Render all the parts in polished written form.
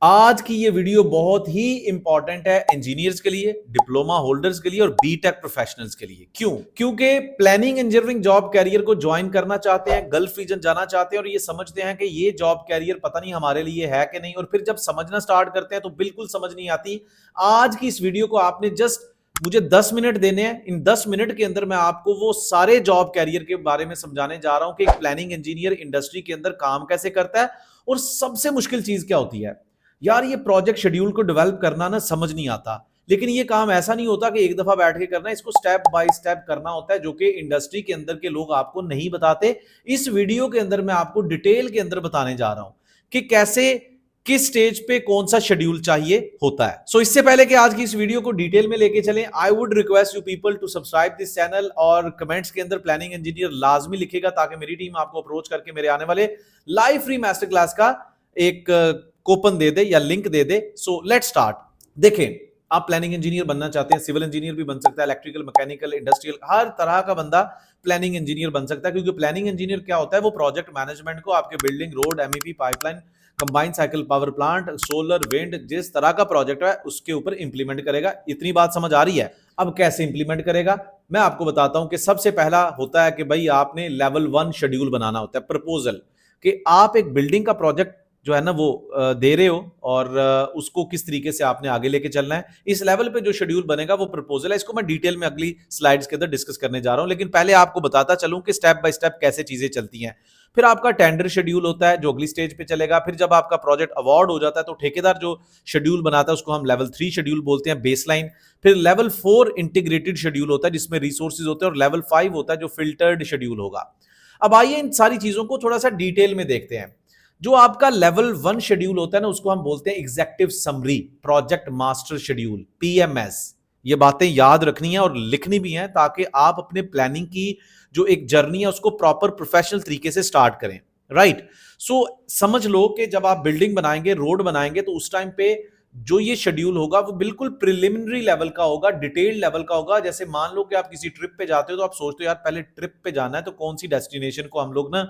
आज की ये वीडियो बहुत ही इंपॉर्टेंट है इंजीनियर्स के लिए, डिप्लोमा होल्डर्स के लिए और बीटेक प्रोफेशनल्स के लिए। क्यों? क्योंकि प्लानिंग इंजीनियरिंग जॉब कैरियर को ज्वाइन करना चाहते हैं, गल्फ रीजन जाना चाहते हैं और ये समझते हैं कि ये जॉब कैरियर पता नहीं हमारे लिए है कि नहीं, और फिर जब समझना स्टार्ट करते हैं तो बिल्कुल समझ नहीं आती। आज की इस वीडियो को आपने जस्ट मुझे 10 मिनट देने हैं। इन 10 मिनट के अंदर मैं आपको वो सारे जॉब कैरियर के बारे में समझाने जा रहा हूं कि एक प्लानिंग इंजीनियर इंडस्ट्री के अंदर काम कैसे करता है और सबसे मुश्किल चीज क्या होती है। यार ये प्रोजेक्ट शेड्यूल को डेवलप करना ना समझ नहीं आता, लेकिन ये काम ऐसा नहीं होता कि एक दफा बैठ के करना है, इसको स्टेप बाय स्टेप करना होता है, जो कि इंडस्ट्री के अंदर के लोग आपको नहीं बताते। इस वीडियो के अंदर मैं आपको डिटेल के अंदर बताने जा रहा हूं कि कैसे, किस स्टेज पे कौन सा शेड्यूल चाहिए होता है। सो इससे पहले कि आज की इस वीडियो को डिटेल में लेके चलें, I would request you people to subscribe this channel और कमेंट्स के अंदर प्लानिंग इंजीनियर लाजमी लिखेगा ताकि मेरी टीम आपको अप्रोच करके मेरे आने वाले लाइव फ्री मास्टर क्लास का एक कूपन दे दे या लिंक दे दे। So let start. देखें, आप प्लानिंग इंजीनियर बनना चाहते हैं, सिविल इंजीनियर भी बन सकता है, इलेक्ट्रिकल, मैकेनिकल, इंडस्ट्रियल, हर तरह का बंदा प्लानिंग इंजीनियर बन सकता है। क्योंकि प्लानिंग इंजीनियर क्या होता है, वो प्रोजेक्ट मैनेजमेंट को आपके building, road, MEP, pipeline, combined cycle power plant, solar, wind, जिस तरह का प्रोजेक्ट है उसके ऊपर इंप्लीमेंट करेगा। इतनी बात समझ आ रही है? अब कैसे इंप्लीमेंट करेगा मैं आपको बताता हूं कि सबसे पहला होता है कि भाई आपने लेवल 1 शेड्यूल बनाना होता है, प्रपोजल, कि आप एक बिल्डिंग का प्रोजेक्ट जो है ना वो दे रहे हो और उसको किस तरीके से आपने आगे लेके चलना है। इस लेवल पे जो शेड्यूल बनेगा वो प्रपोजल है। इसको मैं डिटेल में अगली स्लाइड्स के अंदर डिस्कस करने जा रहा हूं, लेकिन पहले आपको बताता चलूं कि स्टेप बाय स्टेप कैसे चीजें चलती हैं। फिर आपका टेंडर शेड्यूल होता है जो अगली स्टेज पे चलेगा। फिर जब आपका प्रोजेक्ट अवार्ड हो जाता है तो ठेकेदार जो शेड्यूल बनाता है उसको हम लेवल 3 शेड्यूल बोलते हैं, बेसलाइन। फिर लेवल 4 इंटीग्रेटेड शेड्यूल होता है जिसमें रिसोर्सेज होते हैं, और लेवल 5 होता है जो फिल्टर्ड शेड्यूल होगा। अब आइए इन सारी चीजों को थोड़ा सा डिटेल में देखते हैं। जो आपका लेवल 1 शेड्यूल होता है ना उसको हम बोलते हैं executive summary, project master schedule, PMS. ये बातें याद रखनी है और लिखनी भी है ताकि आप अपने प्लानिंग की जो एक जर्नी है उसको प्रॉपर प्रोफेशनल तरीके से स्टार्ट करें। राइट? सो समझ लो कि जब आप बिल्डिंग बनाएंगे, रोड बनाएंगे, तो उस टाइम पे जो ये शेड्यूल होगा वो बिल्कुल प्रिलिमिनरी लेवल का होगा, डिटेल्ड लेवल का होगा। जैसे मान लो कि आप किसी ट्रिप पे जाते हो तो आप सोचते हो यार पहले ट्रिप पे जाना है तो कौन सी डेस्टिनेशन को हम लोग ना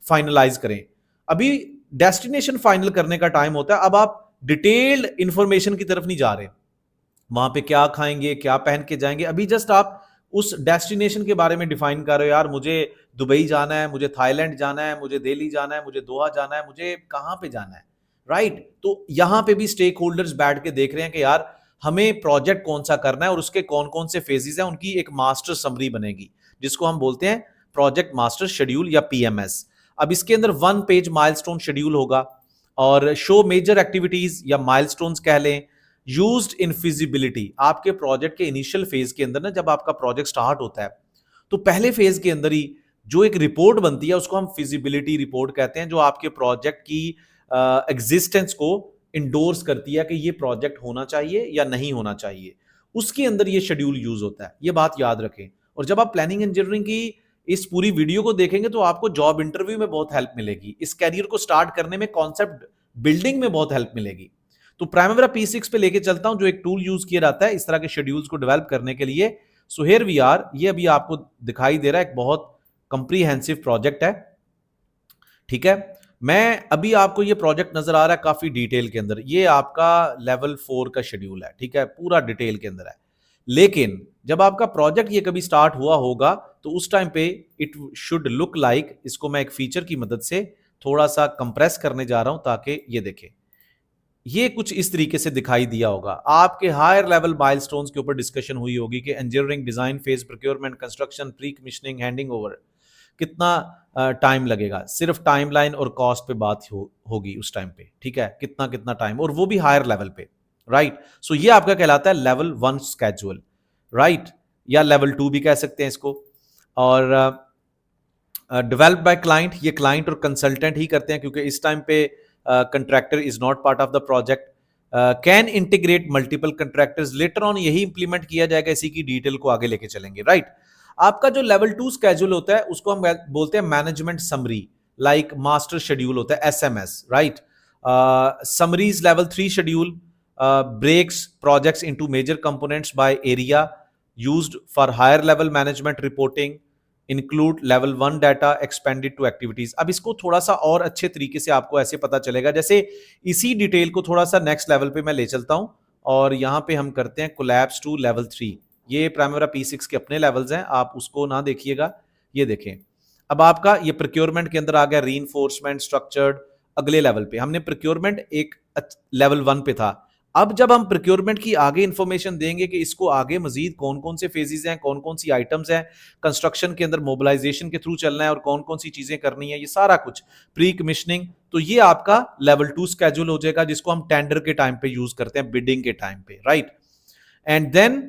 फाइनलाइज करें। अभी डेस्टिनेशन फाइनल करने का टाइम होता है, अब आप डिटेल्ड इंफॉर्मेशन की तरफ नहीं जा रहे, वहां पे क्या खाएंगे, क्या पहन के जाएंगे, अभी जस्ट आप उस डेस्टिनेशन के बारे में डिफाइन कर रहे हो। यार मुझे दुबई जाना है, मुझे थाईलैंड जाना है, मुझे दिल्ली जाना है, मुझे दोहा जाना है, मुझे कहां पे जाना है। राइट? तो यहां पे भी स्टेक होल्डर्स बैठ के देख रहे हैं कि यार हमें प्रोजेक्ट कौन सा करना है और उसके कौन कौन से फेजेस हैं, उनकी एक मास्टर समरी बनेगी जिसको हम बोलते हैं प्रोजेक्ट मास्टर शेड्यूल या पीएमएस। अब इसके अंदर 1 पेज माइलस्टोन शेड्यूल होगा और शो मेजर एक्टिविटीज या माइलस्टोन्स कह लें यूज्ड इन फिजिबिलिटी। आपके प्रोजेक्ट के इनिशियल फेज के अंदर ना, जब आपका प्रोजेक्ट स्टार्ट होता है तो पहले फेज के अंदर ही जो एक रिपोर्ट बनती है उसको हम फिजिबिलिटी रिपोर्ट कहते हैं, जो आपके प्रोजेक्ट की एग्जिस्टेंस को इंडोर्स करती है कि ये प्रोजेक्ट होना चाहिए या नहीं होना चाहिए। उसके अंदर ये शेड्यूल यूज होता है, ये बात याद रखें। और जब आप प्लानिंग इंजीनियरिंग की इस पूरी वीडियो को देखेंगे तो आपको जॉब इंटरव्यू में बहुत हेल्प मिलेगी, इस कैरियर को स्टार्ट करने में, कॉन्सेप्ट बिल्डिंग में बहुत हेल्प मिलेगी। तो प्राइमरी P6 पे लेके चलता हूं, जो एक टूल यूज किया जाता है इस तरह के शेड्यूल्स को डेवलप करने के लिए। सो हियर वी आर, ये अभी आपको दिखाई दे रहा है, एक बहुत कंप्रीहेंसिव प्रोजेक्ट है। ठीक है, मैं अभी आपको ये प्रोजेक्ट नजर आ रहा है काफी डिटेल के अंदर, ये आपका लेवल 4 का शेड्यूल है। ठीक है, पूरा डिटेल के अंदर है। लेकिन जब आपका प्रोजेक्ट ये कभी स्टार्ट हुआ होगा तो उस टाइम पे इट शुड लुक लाइक, इसको मैं एक फीचर की मदद से थोड़ा सा कंप्रेस करने जा रहा हूं ताकि ये देखें, ये कुछ इस तरीके से दिखाई दिया होगा। आपके हायर लेवल माइलस्टोन्स के ऊपर डिस्कशन हुई होगी कि engineering, design phase, procurement, construction, pre commissioning, handing over, कितना टाइम लगेगा। सिर्फ टाइमलाइन और कॉस्ट पे बात होगी उस टाइम पे। ठीक है, कितना कितना टाइम, और वो भी हायर लेवल पे। राइट? सो ये आपका कहलाता है लेवल 1 स्केड्यूल। राइट? या लेवल 2 भी कह सकते हैं इसको। और डेवलप बाय क्लाइंट, ये क्लाइंट और कंसल्टेंट ही करते हैं क्योंकि इस टाइम पे contractor is not part of the project. Can integrate multiple contractors, later on यही इंप्लीमेंट किया जाएगा, इसी की डिटेल को आगे लेके चलेंगे। राइट? आपका जो लेवल 2 स्केड्यूल होता है उसको हम बोलते हैं management summary, like master schedule होता है, SMS. Right? Summaries level 3 schedule breaks projects into major components by area, used for higher level management reporting, include level 1 data expanded to activities. अब इसको थोड़ा सा और अच्छे तरीके से आपको ऐसे पता चलेगा, जैसे इसी डिटेल को थोड़ा सा नेक्स्ट लेवल पे मैं ले चलता हूं और यहां पे हम करते हैं कोलैप्स टू लेवल 3। ये प्राइमरा P6 के अपने लेवल्स हैं, आप उसको ना देखिएगा, ये देखें। अब आपका ये प्रोक्योरमेंट के अंदर आ गया रीइंफोर्समेंट स्ट्रक्चर्ड। अगले लेवल पे हमने प्रोक्योरमेंट एक लेवल 1 पे था। अब जब हम प्रोक्योरमेंट की आगे इंफॉर्मेशन देंगे कि इसको आगे मजीद कौन कौन से फेजेस हैं, कौन कौन सी आइटम्स हैं, कंस्ट्रक्शन के अंदर मोबिलाइजेशन के थ्रू चलना है और कौन कौन सी चीजें करनी है, ये सारा कुछ प्री कमिश्निंग, तो ये आपका लेवल 2 स्केड्यूल हो जाएगा, जिसको हम टेंडर के टाइम पे यूज करते हैं, बिडिंग के टाइम पे, राइट। एंड देन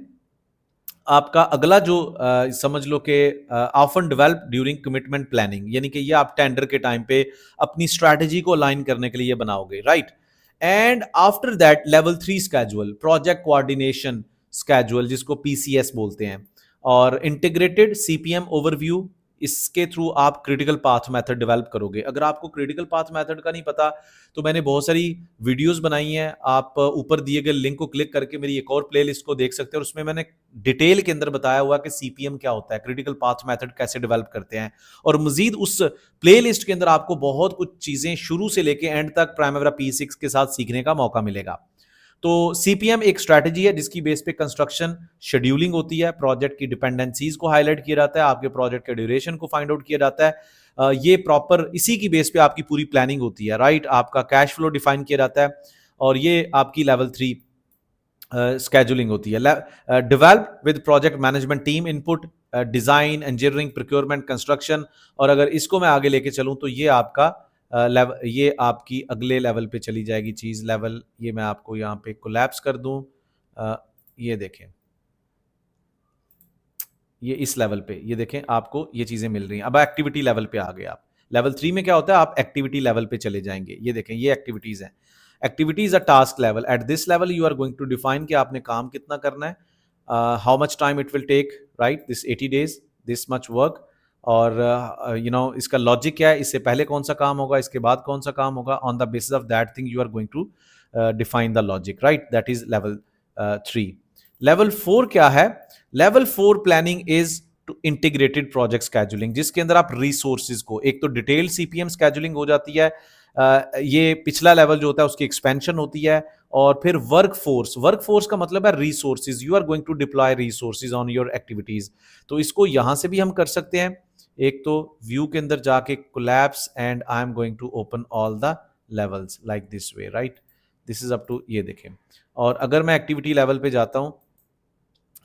आपका अगला जो समझ लो कि often develop during commitment planning, यानी कि ये आप टेंडर के टाइम पे अपनी स्ट्रैटेजी को अलाइन करने के लिए बनाओगे, right. And after that level 3 schedule, project coordination schedule, जिसको PCS बोलते हैं, और इंटीग्रेटेड CPM ओवरव्यू, इसके थ्रू आप क्रिटिकल पाथ मेथड डेवलप करोगे। अगर आपको क्रिटिकल पाथ मेथड का नहीं पता तो मैंने बहुत सारी वीडियोस बनाई हैं, आप ऊपर दिए गए लिंक को क्लिक करके मेरी एक और प्लेलिस्ट को देख सकते हैं, और उसमें मैंने डिटेल के अंदर बताया हुआ कि CPM क्या होता है, क्रिटिकल पाथ मेथड कैसे डेवलप करते हैं, और मजीद उस प्लेलिस्ट के अंदर आपको बहुत कुछ चीजें शुरू से लेके एंड तक प्राइमरा P6 के साथ सीखने का मौका मिलेगा। तो CPM एक स्ट्रैटेजी है जिसकी बेस पे कंस्ट्रक्शन शेड्यूलिंग होती है, प्रोजेक्ट की डिपेंडेंसीज को हाईलाइट किया जाता है, आपके प्रोजेक्ट के ड्यूरेशन को फाइंड आउट किया जाता है, ये प्रॉपर इसी की बेस पे आपकी पूरी प्लानिंग होती है, राइट। आपका कैश फ्लो डिफाइन किया जाता है, और ये आपकी लेवल 3 स्केड्यूलिंग होती है। Develop with project management team input, design, engineering, procurement, construction, और अगर इसको मैं आगे लेके चलूं तो ये आपका लेवल, ये आपकी अगले लेवल पे चली जाएगी चीज, लेवल, ये मैं आपको यहाँ पे कोलैप्स कर दूं, ये देखें, ये इस लेवल पे, ये देखें आपको ये चीजें मिल रही हैं। अब एक्टिविटी लेवल पे आ गए आप। लेवल 3 में क्या होता है, आप एक्टिविटी लेवल पे चले जाएंगे, ये देखें ये एक्टिविटीज हैं। Activities a task level, at this level you are going to define कि आपने काम कितना करना है, how much time it will take, right, this 80 days, this much work, और इसका लॉजिक क्या है, इससे पहले कौन सा काम होगा, इसके बाद कौन सा काम होगा, on the basis of that thing you are going to define the logic, right, that is level 3। Level 4 क्या है, level 4 planning is to integrated project scheduling, जिसके अंदर आप रिसोर्सेज को, एक तो डिटेल CPM स्केड्यूलिंग हो जाती है, ये पिछला लेवल जो होता है उसकी एक्सपेंशन होती है, और फिर वर्कफोर्स का मतलब है resources, you are going to deploy resources on your activities. तो इसको यहां से भी हम कर सकते हैं, एक तो व्यू के अंदर जाके collapse, and I am going to open all the levels like this way, right, this is up to, ये देखें। और अगर मैं एक्टिविटी लेवल पे जाता हूं,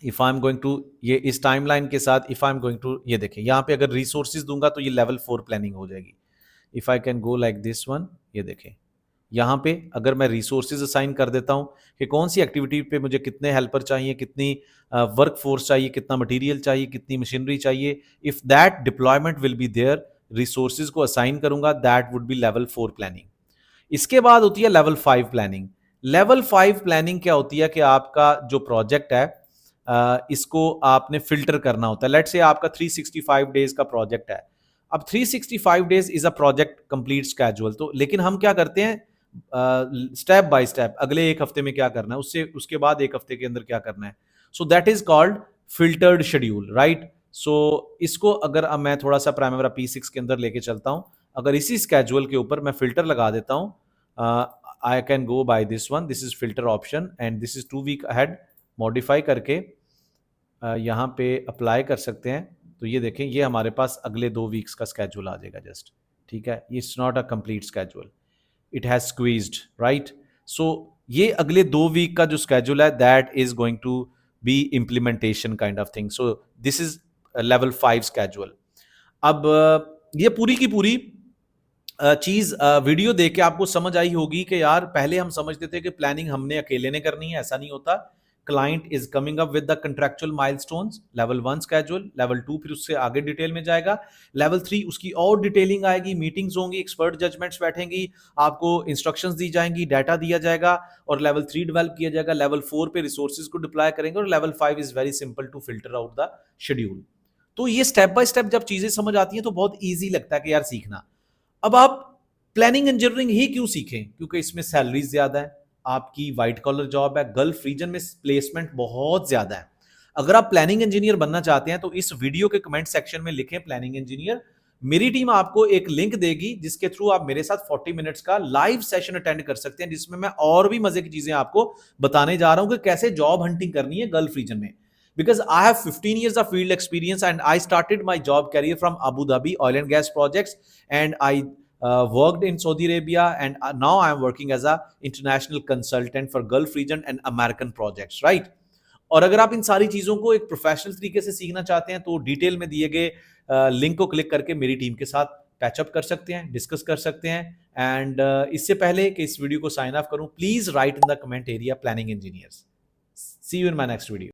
if I am going to, ये इस टाइमलाइन के साथ, if I am going to, ये देखें यहाँ पे अगर रिसोर्सेज दूंगा तो ये लेवल 4 प्लानिंग हो जाएगी। If I can go like this one, ये देखें यहाँ पे अगर मैं रिसोर्सेज असाइन कर देता हूँ कि कौन सी एक्टिविटी पे मुझे कितने हेल्पर चाहिए, कितनी वर्क फोर्स चाहिए, कितना मटेरियल चाहिए, कितनी मशीनरी चाहिए, if that deployment will be there, resources को असाइन करूंगा, that would be level 4 planning. इसके बाद होती है लेवल 5 प्लानिंग। लेवल 5 प्लानिंग क्या होती है कि आपका जो प्रोजेक्ट है, इसको आपने फिल्टर करना होता है। लेट्स से आपका 365 डेज का प्रोजेक्ट है। अब 365 days is a project complete schedule, तो लेकिन हम क्या करते हैं, स्टेप बाय स्टेप, अगले एक हफ्ते में क्या करना है, उससे उसके बाद एक हफ्ते के अंदर क्या करना है, so that is called filtered schedule, right. So इसको अगर अब मैं थोड़ा सा प्राइमरा P6 के अंदर लेके चलता हूं, अगर इसी स्केड्यूल के ऊपर मैं फिल्टर लगा देता हूं, I can go by this one, this is filter option, and this is 2 week ahead, modify करके यहाँ पे अप्लाई कर सकते हैं। तो ये देखें, ये हमारे पास अगले 2 वीक्स का स्केड्यूल आ जाएगा जस्ट, ठीक है। It's not a complete schedule, it has squeezed, right. So ये अगले 2 वीक का जो स्केड्यूल है, that is going to be implementation kind of thing. So this is level 5 schedule. अब ये पूरी की पूरी चीज वीडियो देख के आपको समझ आई होगी कि यार पहले हम समझते थे कि प्लानिंग हमने अकेले ने करनी है, ऐसा नहीं होता। Client is coming up with the contractual milestones, level 1 schedule, level 2 फिर उससे आगे डिटेल में जाएगा, लेवल 3 उसकी और डिटेलिंग आएगी, मीटिंग्स होंगी, एक्सपर्ट जजमेंट्स बैठेंगी, आपको इंस्ट्रक्शंस दी जाएंगी, डाटा दिया जाएगा, और लेवल 3 डेवलप किया जाएगा, लेवल 4 पे रिसोर्सेज को डिप्लॉय करेंगे, और level 5 is very simple to filter out the schedule. तो ये स्टेप बाय स्टेप जब चीजें समझ आती हैं तो बहुत ईजी लगता है कि यार सीखना। अब आप प्लानिंग इंजीनियरिंग ही क्यों सीखें, क्योंकि इसमें सैलरी ज्यादा है, आपकी व्हाइट कॉलर जॉब है, गल्फ रीजन में प्लेसमेंट बहुत ज्यादा है। अगर आप प्लानिंग इंजीनियर बनना चाहते हैं तो इस वीडियो के कमेंट सेक्शन में लिखें प्लानिंग इंजीनियर। मेरी टीम आपको एक लिंक देगी जिसके थ्रू आप मेरे साथ 40 मिनट्स का लाइव सेशन अटेंड कर सकते हैं, जिसमें मैं और भी मजे की चीजें आपको बताने जा रहा हूं कि कैसे जॉब हंटिंग करनी है गल्फ रीजन में। Because I have 15 years of field experience and I started my job career from Abu Dhabi oil and gas projects, and I worked in Saudi Arabia, and now I am working as a international consultant for Gulf region and American projects, right? और अगर आप इन सारी चीज़ों को एक professional तरीके से सीखना चाहते हैं तो डिटेल में दिए गए लिंक को क्लिक करके मेरी टीम के साथ पैचअप कर सकते हैं, डिस्कस कर सकते हैं। एंड इससे पहले कि इस वीडियो को साइन ऑफ करूं, please write in the comment area planning engineers. See you in my next video.